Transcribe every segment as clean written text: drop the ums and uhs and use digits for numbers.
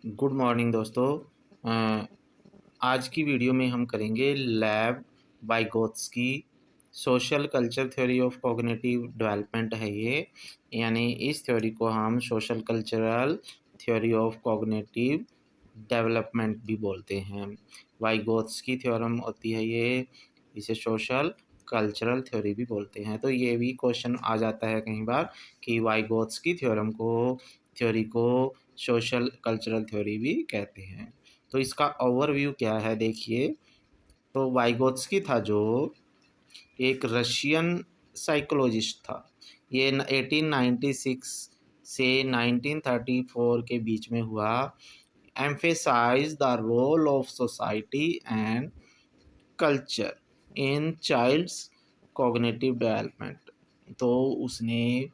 Good morning दोस्तों। अ, आज की वीडियो में हम करेंगे lab Vygotsky social culture theory of cognitive development है ये। यानी इस थ्योरी को हम social cultural theory of cognitive development भी बोलते हैं। वाइगोत्स्की थ्योरम होती है ये, इसे सोशल कल्चरल थ्योरी भी बोलते हैं। तो ये भी क्वेश्चन आ जाता है कई बार कि वाइगोत्स्की थ्योरी को सोशल कल्चरल थ्योरी भी कहते हैं। तो इसका ओवरव्यू क्या है देखिए। तो वाइगोत्स्की था जो एक रशियन साइकोलॉजिस्ट था। ये 1896 से 1934 के बीच में हुआ। Emphasise the role of society and culture in child's cognitive development. तो उसने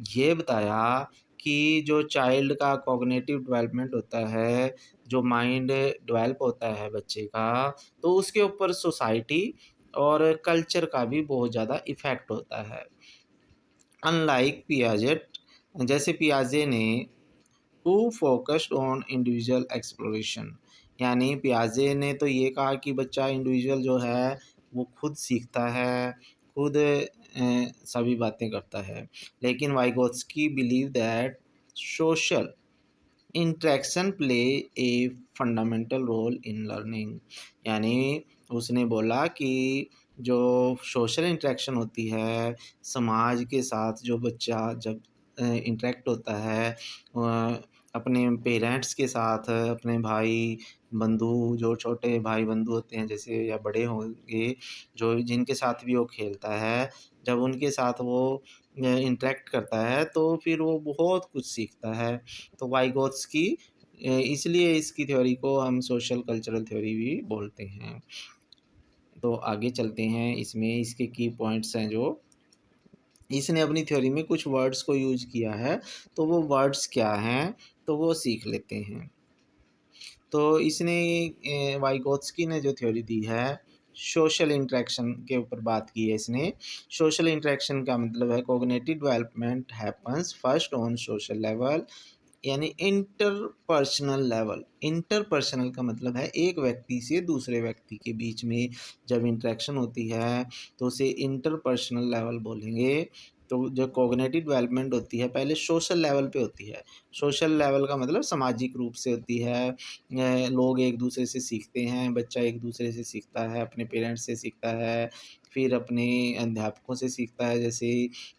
ये बताया कि जो चाइल्ड का कॉग्निटिव डेवलपमेंट होता है, जो माइंड डेवलप होता है बच्चे का, तो उसके ऊपर सोसाइटी और कल्चर का भी बहुत ज़्यादा इफ़ेक्ट होता है। अनलाइक पियाजेट, जैसे पियाजे ने who focused on individual exploration, यानी पियाजे ने तो ये कहा कि बच्चा इंडिविजुअल जो है वो खुद सीखता है, खुद सभी बातें करता है। लेकिन Vygotsky believe that social interaction play a fundamental role in learning. यानी उसने बोला कि जो सोशल इंटरेक्शन होती है, समाज के साथ जो बच्चा जब इंटरेक्ट होता है, अपने पेरेंट्स के साथ, अपने भाई बंधु, जो छोटे भाई बंधु होते हैं जैसे या बड़े होंगे, जो जिनके साथ भी वो खेलता है, जब उनके साथ वो इंटरेक्ट करता है तो फिर वो बहुत कुछ सीखता है। तो वाइगोत्स्की इसलिए इसकी थ्योरी को हम सोशल कल्चरल थ्योरी भी बोलते हैं। तो आगे चलते हैं, इसमें इसके की पॉइंट्स हैं जो इसने अपनी थ्योरी में कुछ वर्ड्स को यूज किया है। तो वो वर्ड्स क्या हैं, तो वो सीख लेते हैं। तो इसने वाइगोत्स्की ने जो थ्योरी दी है, सोशल इंटरेक्शन के ऊपर बात की है इसने। सोशल इंटरेक्शन का मतलब है cognitive development happens first on social level, यानी इंटरपर्सनल लेवल। इंटरपर्सनल का मतलब है एक व्यक्ति से दूसरे व्यक्ति के बीच में जब इंटरेक्शन होती है तो उसे इंटरपर्सनल लेवल बोलेंगे। तो जो कॉग्निटिव डेवलपमेंट होती है पहले सोशल लेवल पे होती है। सोशल लेवल का मतलब सामाजिक रूप से होती है। लोग एक दूसरे से सीखते हैं, बच्चा एक दूसरे से सीखता है, अपने पेरेंट्स से सीखता है, फिर अपने अध्यापकों से सीखता है जैसे,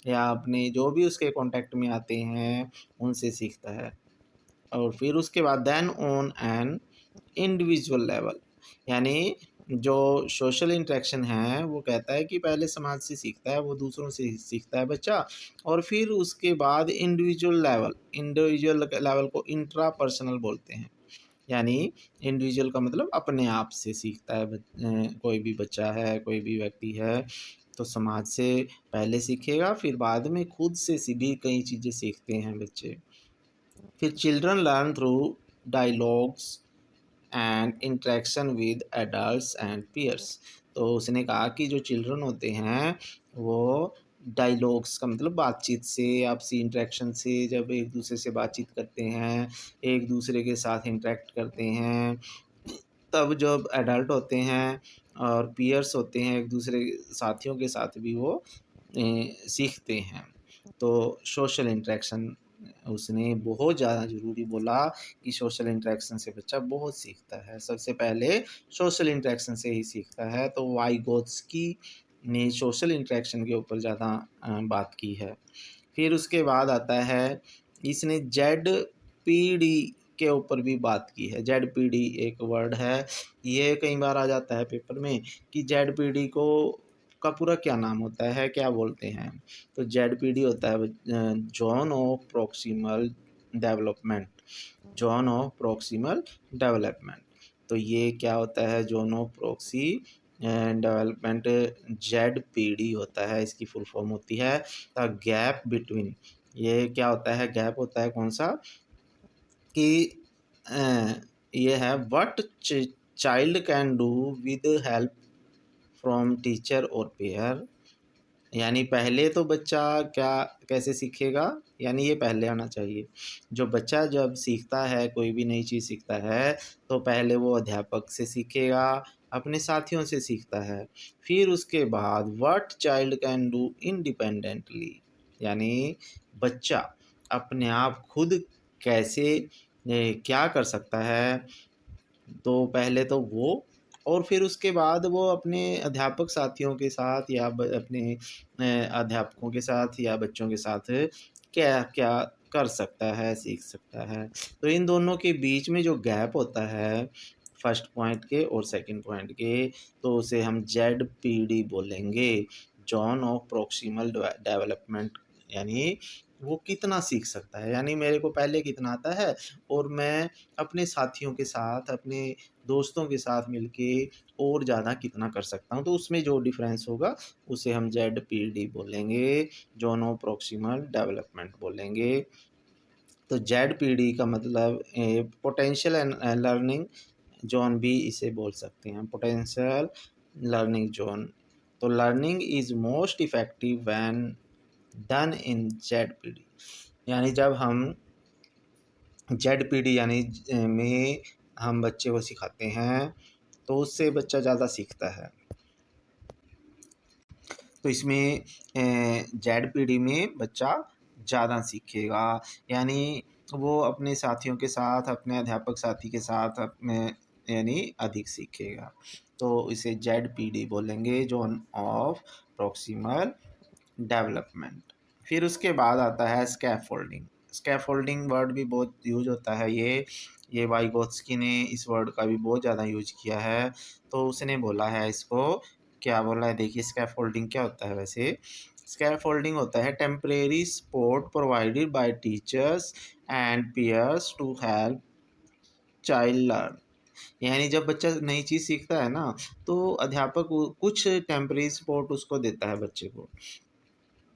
या अपने जो भी उसके कांटेक्ट में आते हैं उनसे सीखता है। और फिर उसके बाद then on an individual level, यानी जो सोशल इंटरेक्शन है वो कहता है कि पहले समाज से सीखता है, वो दूसरों से सीखता है बच्चा, और फिर उसके बाद इंडिविजुअल लेवल को इंट्रा पर्सनल बोलते हैं। यानी इंडिविजुअल का मतलब अपने आप से सीखता है। कोई भी बच्चा है, कोई भी व्यक्ति है, तो समाज से पहले सीखेगा, फिर बाद में खुद से भी कई चीज़ें सीखते हैं बच्चे। फिर children learn through dialogues and interaction with adults and peers. तो उसने कहा कि जो चिल्ड्रन होते हैं वो डायलॉग्स का मतलब बातचीत से, आपसी इंटरेक्शन से, जब एक दूसरे से बातचीत करते हैं, एक दूसरे के साथ इंटरेक्ट करते हैं, तब जब एडल्ट होते हैं और पीयर्स होते हैं, एक दूसरे साथियों के साथ भी वो सीखते हैं। तो सोशल इंटरेक्शन उसने बहुत ज़्यादा ज़रूरी बोला कि सोशल इंटरेक्शन से बच्चा बहुत सीखता है। सबसे पहले सोशल इंटरेक्शन से ही सीखता है। तो वाइगोत्स्की ने सोशल इंटरेक्शन के ऊपर ज़्यादा बात की है। फिर उसके बाद आता है, इसने जेड पी डी के ऊपर भी बात की है। जेड पी डी एक वर्ड है, ये कई बार आ जाता है पेपर में कि जेड पी डी को का पूरा क्या नाम होता है, क्या बोलते हैं। तो जेड पी डी होता है zone of proximal development. Zone of proximal development, तो ये क्या होता है, zone of proxy development, Z P D होता है, इसकी फुल फॉर्म होती है द गैप बिटवीन। ये क्या होता है, गैप होता है कौन सा, कि ये है what child can do with help from teacher और पेयर यानी पहले तो बच्चा क्या कैसे सीखेगा, यानी ये पहले आना चाहिए। जो बच्चा जब सीखता है, कोई भी नई चीज़ सीखता है, तो पहले वो अध्यापक से सीखेगा, अपने साथियों से सीखता है। फिर उसके बाद what child can do independently, यानी बच्चा अपने आप खुद कैसे क्या कर सकता है, तो पहले तो वो, और फिर उसके बाद वो अपने अध्यापक साथियों के साथ या अपने अध्यापकों के साथ या बच्चों के साथ क्या-क्या कर सकता है, सीख सकता है। तो इन दोनों के बीच में जो गैप होता है, फर्स्ट पॉइंट के और सेकंड पॉइंट के, तो उसे हम ज़ेडपीडी बोलेंगे, ज़ोन ऑफ प्रॉक्सिमल डेवलपमेंट, यानी वो कितना सीख सकता है, यानी मेरे को पहले कितना आता है और मैं अपने साथियों के साथ, अपने दोस्तों के साथ मिलके और ज़्यादा कितना कर सकता हूँ, तो उसमें जो डिफ़रेंस होगा उसे हम ज़ेडपीडी बोलेंगे, ज़ोनो प्रॉक्सिमल डेवलपमेंट बोलेंगे। तो ज़ेडपीडी का मतलब पोटेंशियल एंड लर्निंग ज़ोन भी इसे बोल सकते हैं, पोटेंशियल लर्निंग ज़ोन। तो learning is most effective when done in ZPD, यानी जब हम ज़ेडपीडी यानी में हम बच्चे को सिखाते हैं, तो उससे बच्चा ज़्यादा सीखता है। तो इसमें ज़ेडपीडी में बच्चा ज़्यादा सीखेगा, यानी वो अपने साथियों के साथ, अपने अध्यापक साथी के साथ अपने यानी अधिक सीखेगा। तो इसे ज़ेडपीडी बोलेंगे, ज़ोन ऑफ प्रॉक्सिमल डेवलपमेंट। फिर उसके बाद आता है स्कैफोल्डिंग। स्कैफोल्डिंग वर्ड भी बहुत यूज होता है, ये वाइगोत्स्की ने इस वर्ड का भी बहुत ज़्यादा यूज किया है। तो उसने बोला है इसको, क्या बोला है देखिए, स्कैफोल्डिंग क्या होता है वैसे। स्कैफोल्डिंग होता है temporary support provided by teachers and peers to help child learn, यानी जब बच्चा नई चीज़ सीखता है ना, तो अध्यापक कुछ टेम्परेरी सपोर्ट उसको देता है बच्चे को।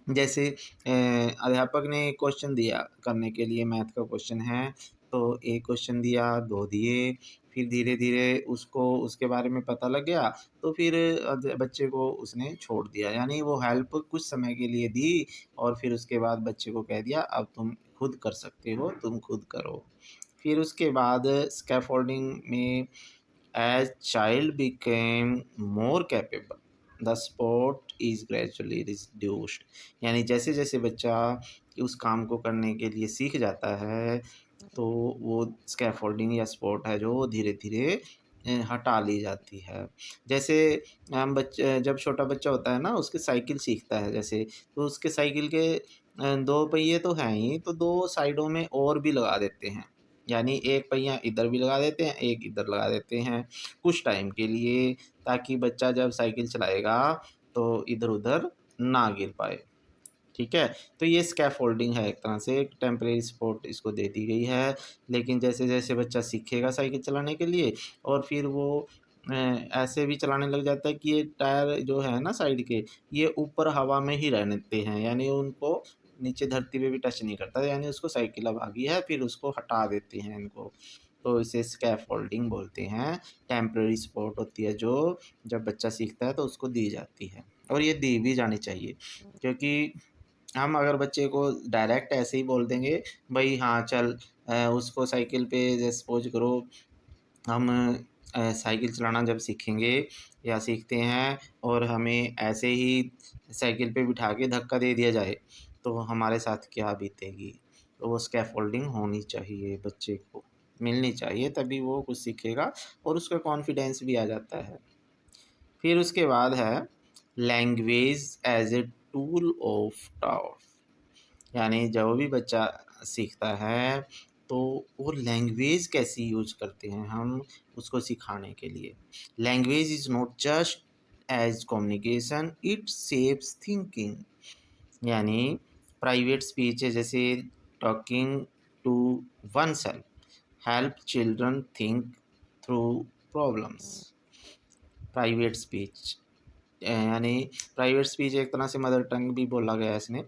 जैसे अध्यापक ने क्वेश्चन दिया करने के लिए, मैथ का क्वेश्चन है, तो एक क्वेश्चन दिया, 2 दिए, फिर धीरे-धीरे उसको उसके बारे में पता लग गया, तो फिर बच्चे को उसने छोड़ दिया। यानी वो हेल्प कुछ समय के लिए दी और फिर उसके बाद बच्चे को कह दिया अब तुम खुद कर सकते हो, तुम खुद करो। फिर उसके बाद स्कैफोल्डिंग में as child became more capable, the sport is gradually reduced, यानी जैसे-जैसे बच्चा उस काम को करने के लिए सीख जाता है, तो वो स्कैफोल्डिंग या सपोर्ट है जो धीरे-धीरे हटा ली जाती है। जैसे हम जब छोटा बच्चा होता है ना, उसकी साइकिल सीखता है जैसे, तो उसके साइकिल के 2 पहिए तो हैं ही, तो 2 साइडों में और भी लगा देते हैं। यानी एक पहिया इधर भी लगा देते हैं, एक इधर लगा देते हैं, कुछ टाइम के लिए, ताकि बच्चा जब साइकिल चलाएगा, तो इधर-उधर ना गिर पाए। ठीक है? तो ये स्कैफोल्डिंग है एक तरह से, एक टेम्परेरी सपोर्ट इसको दे दी गई है। लेकिन जैसे-जैसे बच्चा सीखेगा साइकिल चलाने के लिए, और फिर वो ऐसे भी चलाने लग जाता है कि ये टायर जो है ना साइड के, ये ऊपर हवा में ही रहते हैं, यानी उनको नीचे धरती पे भी टच नहीं करता, यानी उसको साइकिल अब आ गई है, फिर उसको हटा देते हैं इनको। तो इसे स्कैफोल्डिंग बोलते हैं। टेम्परेरी सपोर्ट होती है जो जब बच्चा सीखता है तो उसको दी जाती है, और ये दी भी जानी चाहिए, क्योंकि हम अगर बच्चे को डायरेक्ट ऐसे ही बोल देंगे, भई हाँ चल, उसको साइकिल पे जैसे सपोज़ करो हम साइकिल चलाना जब सीखेंगे या सीखते हैं और हमें ऐसे ही साइकिल पे बिठा के धक्का दे दिया जाए, तो हमारे साथ क्या बीतेगी? तो वो स्कैफोल्डिंग होनी चाहिए बच्चे को, मिलनी चाहिए, तभी वो कुछ सीखेगा और उसका कॉन्फिडेंस भी आ जाता है। फिर उसके बाद है language as a tool of talk, यानी जब भी बच्चा सीखता है, तो वो लैंग्वेज कैसी यूज़ करते हैं हम उसको सिखाने के लिए। Language is not just as communication, it shapes thinking, यानी प्राइवेट स्पीच है जैसे talking to oneself help children think through problems. Private speech यानी प्राइवेट स्पीच एक तरह से मदर टंग भी बोला गया है इसमें,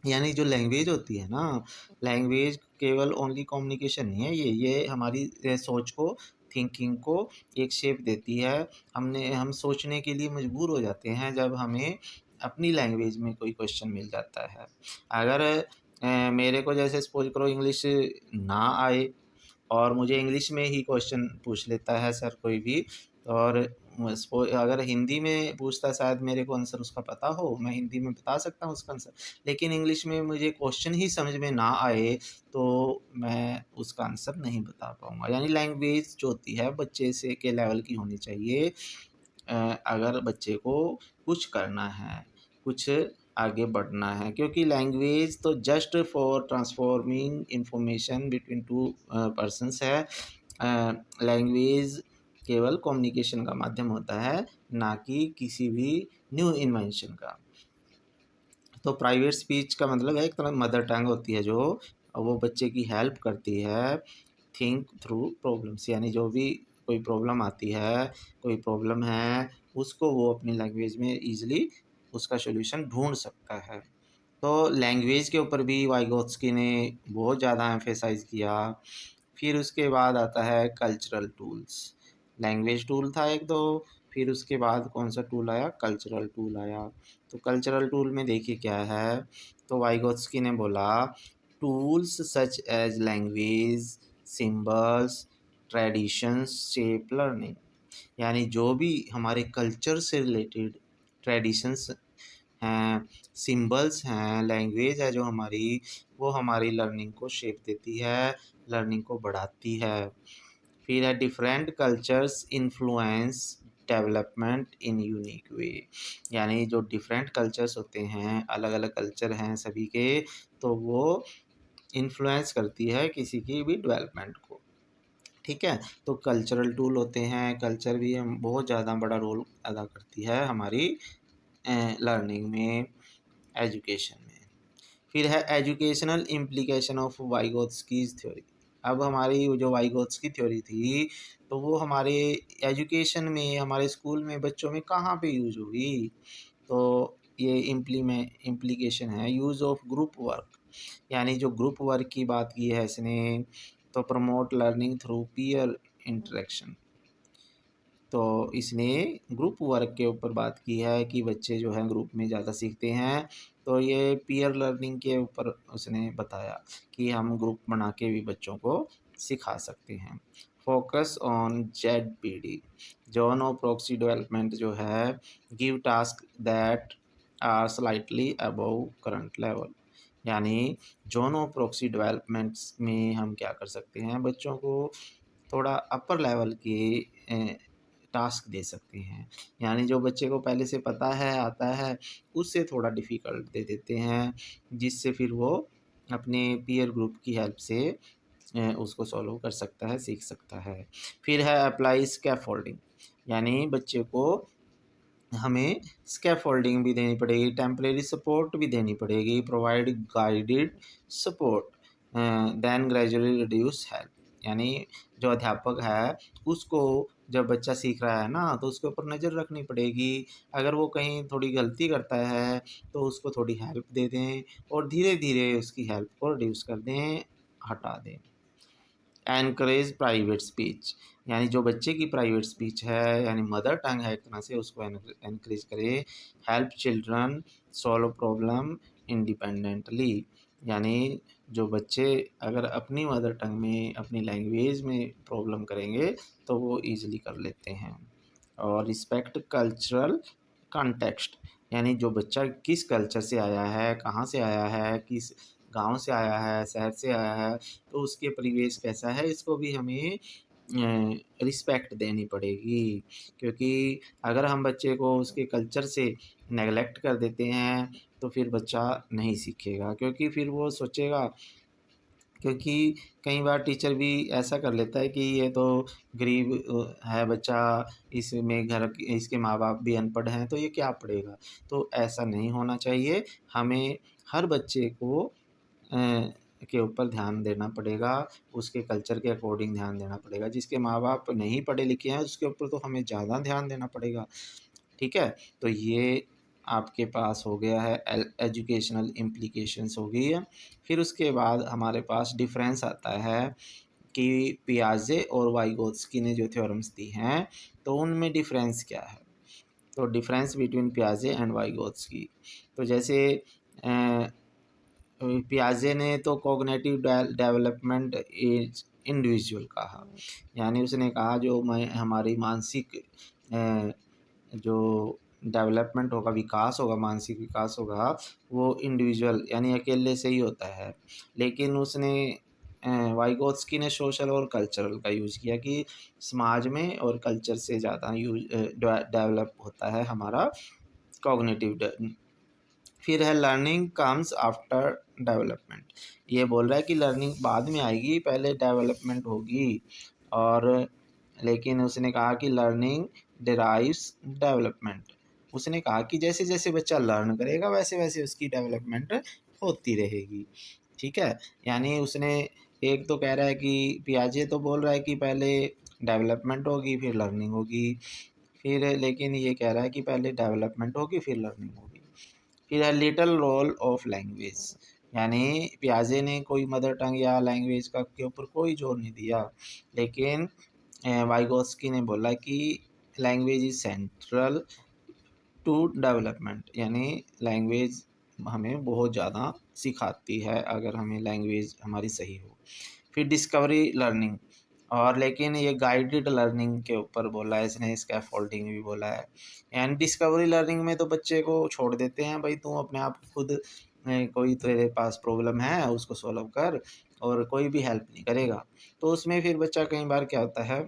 यानी जो लैंग्वेज होती है ना, लैंग्वेज केवल ओनली कम्युनिकेशन नहीं है, ये हमारी सोच को, थिंकिंग को एक शेप देती है। हम सोचने के लिए मजबूर हो जाते हैं जब हमें अपनी लैंग्वेज में कोई क्वेश्चन मिल जाता है। अगर मेरे को जैसे सपोज करो इंग्लिश ना आए और मुझे इंग्लिश में ही क्वेश्चन पूछ लेता है सर कोई भी, और अगर हिंदी में पूछता है शायद मेरे को आंसर उसका पता हो, मैं हिंदी में बता सकता हूँ उसका आंसर, लेकिन इंग्लिश में मुझे क्वेश्चन ही समझ में ना आए तो मैं उसका आंसर नहीं बता पाऊँगा। यानी लैंग्वेज जो होती है बच्चे से के लेवल की होनी चाहिए। अगर बच्चे को कुछ करना है, कुछ आगे बढ़ना है, क्योंकि लैंग्वेज तो just for transforming information between two persons है। लैंग्वेज केवल कम्युनिकेशन का माध्यम होता है, ना कि किसी भी न्यू इन्वेंशन का। तो प्राइवेट स्पीच का मतलब है एक तरह मदर टंग होती है जो वो बच्चे की हेल्प करती है थिंक थ्रू प्रॉब्लम्स, यानी जो भी कोई प्रॉब्लम आती है, कोई प्रॉब्लम है, उसको वो अपनी लैंग्वेज में ईज़िली उसका सॉल्यूशन ढूँढ सकता है। तो लैंग्वेज के ऊपर भी वाइगोत्स्की ने बहुत ज़्यादा एम्फेसाइज़ किया। फिर उसके बाद आता है कल्चरल टूल्स। लैंग्वेज टूल था एक तो, फिर उसके बाद कौन सा टूल आया, कल्चरल टूल आया। तो कल्चरल टूल में देखिए क्या है, तो वाइगोत्स्की ने बोला tools such as language, symbols, traditions shape learning. यानी जो भी हमारे कल्चर से रिलेटेड ट्रेडिशंस हैं, सिंबल्स हैं, लैंग्वेज है जो हमारी, वो हमारी लर्निंग को शेप देती है, लर्निंग को बढ़ाती है। फिर है different cultures influence development in unique way. यानी जो डिफरेंट कल्चर्स होते हैं, अलग अलग कल्चर हैं सभी के, तो वो इन्फ्लुएंस करती है किसी की भी डेवलपमेंट को। ठीक है, तो कल्चरल टूल होते हैं, कल्चर भी हम बहुत ज़्यादा बड़ा रोल अदा करती है हमारी लर्निंग में, एजुकेशन में। फिर है एजुकेशनल इम्प्लीकेशन ऑफ वाइगोत्स्कीज थ्योरी। अब हमारी वो जो वाइगोत्स्की थ्योरी थी, तो वो हमारे एजुकेशन में, हमारे स्कूल में बच्चों में कहाँ पे यूज़ होगी, तो ये इम्प्लीकेशन है यूज़ ऑफ ग्रुप वर्क। यानी जो ग्रुप वर्क की बात की है इसने, तो promote learning through peer interaction. तो इसने ग्रुप वर्क के ऊपर बात की है कि बच्चे जो हैं ग्रुप में ज़्यादा सीखते हैं, तो ये पीयर लर्निंग के ऊपर उसने बताया कि हम ग्रुप बना के भी बच्चों को सिखा सकते हैं। Focus on the zone of proximal development जो है, give task that are slightly above current level. यानी जोनो प्रॉक्सी डेवलपमेंट्स में हम क्या कर सकते हैं, बच्चों को थोड़ा अपर लेवल के टास्क दे सकते हैं। यानी जो बच्चे को पहले से पता है, आता है, उससे थोड़ा डिफ़िकल्ट दे देते हैं, जिससे फिर वो अपने पीयर ग्रुप की हेल्प से उसको सॉल्व कर सकता है, सीख सकता है। फिर है अप्लाई स्कैफोल्डिंग। यानी बच्चे को हमें स्कैफोल्डिंग भी देनी पड़ेगी, टेम्परेरी सपोर्ट भी देनी पड़ेगी, provide guided support then gradually reduce help. यानी जो अध्यापक है उसको, जब बच्चा सीख रहा है ना, तो उसके ऊपर नज़र रखनी पड़ेगी। अगर वो कहीं थोड़ी गलती करता है तो उसको थोड़ी हेल्प दे दें और धीरे धीरे उसकी हेल्प को रिड्यूस कर दें, हटा दें। Encourage private speech. यानी जो बच्चे की प्राइवेट स्पीच है, यानी मदर टंग है एक तरह से, उसको एनकरेज करें। Help children solve problem independently. यानी जो बच्चे अगर अपनी मदर टंग में, अपनी लैंग्वेज में प्रॉब्लम करेंगे तो वो ईज़िली कर लेते हैं। और रिस्पेक्ट कल्चरल कॉन्टेक्स्ट। यानी जो बच्चा किस कल्चर से आया है, कहाँ से आया है, किस गाँव से आया है, शहर से आया है, तो उसके परिवेश कैसा है, इसको भी हमें रिस्पेक्ट देनी पड़ेगी। क्योंकि अगर हम बच्चे को उसके कल्चर से नेगलेक्ट कर देते हैं तो फिर बच्चा नहीं सीखेगा, क्योंकि फिर वो सोचेगा, क्योंकि कई बार टीचर भी ऐसा कर लेता है कि ये तो गरीब है बच्चा, इसमें घर इसके माँ-बाप भी अनपढ़ हैं, तो ये क्या पढ़ेगा? तो ऐसा नहीं होना चाहिए। हमें हर बच्चे को के ऊपर ध्यान देना पड़ेगा, उसके कल्चर के अकॉर्डिंग ध्यान देना पड़ेगा। जिसके माँ-बाप नहीं पढ़े लिखे हैं उसके ऊपर तो हमें ज़्यादा ध्यान देना पड़ेगा। ठीक है? तो ये आपके पास हो गया है, एजुकेशनल इम्प्लीकेशंस हो गई है। फिर उसके बाद हमारे पास डिफरेंस आता है कि पियाजे और वाइगोत्स्की ने जो थ्योरम्स दी हैं, तो उनमें डिफरेंस क्या है? तो डिफरेंस बिटवीन पियाजे एंड वाइगोत्स्की। तो जैसे पियाजे ने तो कॉग्निटिव डेवलपमेंट इज इंडिविजुअल कहा, यानी उसने कहा जो मैं हमारी मानसिक जो डेवलपमेंट होगा, विकास होगा, मानसिक विकास होगा, वो इंडिविजुअल यानी अकेले से ही होता है। लेकिन उसने वाइगोत्स्की ने सोशल और कल्चरल का यूज़ किया कि समाज में और कल्चर से ज़्यादा यूज डेवलप होता है हमारा कॉग्निटिव। फिर है लर्निंग कम्स आफ्टर डेवलपमेंट। ये बोल रहा है कि लर्निंग बाद में आएगी, पहले डेवलपमेंट होगी। और लेकिन उसने कहा कि लर्निंग डिराइव्स डेवलपमेंट। उसने कहा कि जैसे जैसे बच्चा लर्न करेगा वैसे वैसे उसकी डेवलपमेंट होती रहेगी। ठीक है, यानी उसने एक तो कह रहा है कि पियाजे तो बोल रहा है कि पहले डेवलपमेंट होगी फिर लर्निंग होगी, फिर लेकिन ये कह रहा है कि पहले डेवलपमेंट होगी फिर लर्निंग होगी। फिर है लिटिल रोल ऑफ लैंग्वेज, यानी पियाजे ने कोई मदर टंग या लैंग्वेज का के ऊपर कोई जोर नहीं दिया, लेकिन वाइगोस्की ने बोला कि language is central to development, यानी लैंग्वेज हमें बहुत ज़्यादा सिखाती है अगर हमें लैंग्वेज हमारी सही हो। फिर डिस्कवरी लर्निंग, और लेकिन ये गाइडेड लर्निंग के ऊपर बोला है इसने, स्कैफोल्डिंग भी बोला है। एंड डिस्कवरी लर्निंग में तो बच्चे को छोड़ देते हैं, भाई तू अपने आप खुद कोई तेरे पास प्रॉब्लम है उसको सॉल्व कर, और कोई भी हेल्प नहीं करेगा। तो उसमें फिर बच्चा कई बार क्या होता है,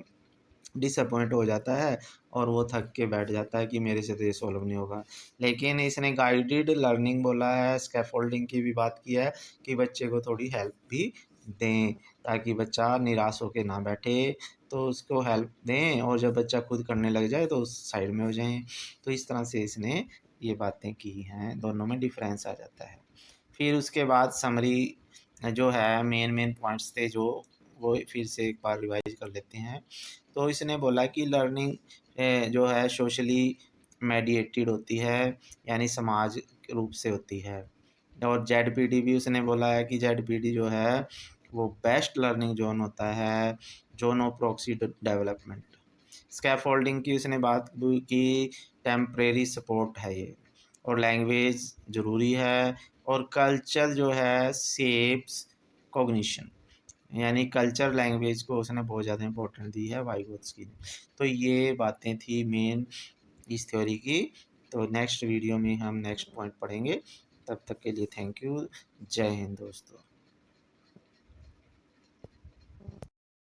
डिसअपॉइंट हो जाता है और वो थक के बैठ जाता है कि मेरे से तो ये सॉल्व नहीं होगा। लेकिन इसने गाइडेड लर्निंग बोला है, स्कैफोल्डिंग की भी बात की है कि बच्चे को थोड़ी हेल्प भी दें ताकि बच्चा निराश होकर ना बैठे, तो उसको हेल्प दें और जब बच्चा खुद करने लग जाए तो उस साइड में हो जाएं। तो इस तरह से इसने ये बातें की हैं, दोनों में डिफरेंस आ जाता है। फिर उसके बाद समरी जो है, मेन मेन पॉइंट्स थे जो, वो फिर से एक बार रिवाइज कर लेते हैं। तो इसने बोला कि लर्निंग जो है सोशली मेडिएटेड होती है, यानी समाज रूप से होती है। और जेडपीडी भी उसने बोला है कि जेडपीडी जो है वो बेस्ट लर्निंग जोन होता है, zone of proxy development. Scaffolding की उसने बात की, टेम्परेरी सपोर्ट है ये, और लैंग्वेज ज़रूरी है, और कल्चर जो है शेप्स कॉग्निशन, यानी कल्चर लैंग्वेज को उसने बहुत ज़्यादा इंपॉर्टेंट दी है वाइगोत्स्की ने। तो ये बातें थी मेन इस थ्योरी की। तो नेक्स्ट वीडियो में हम नेक्स्ट पॉइंट पढ़ेंगे। तब तक के लिए थैंक यू। जय हिंद दोस्तों।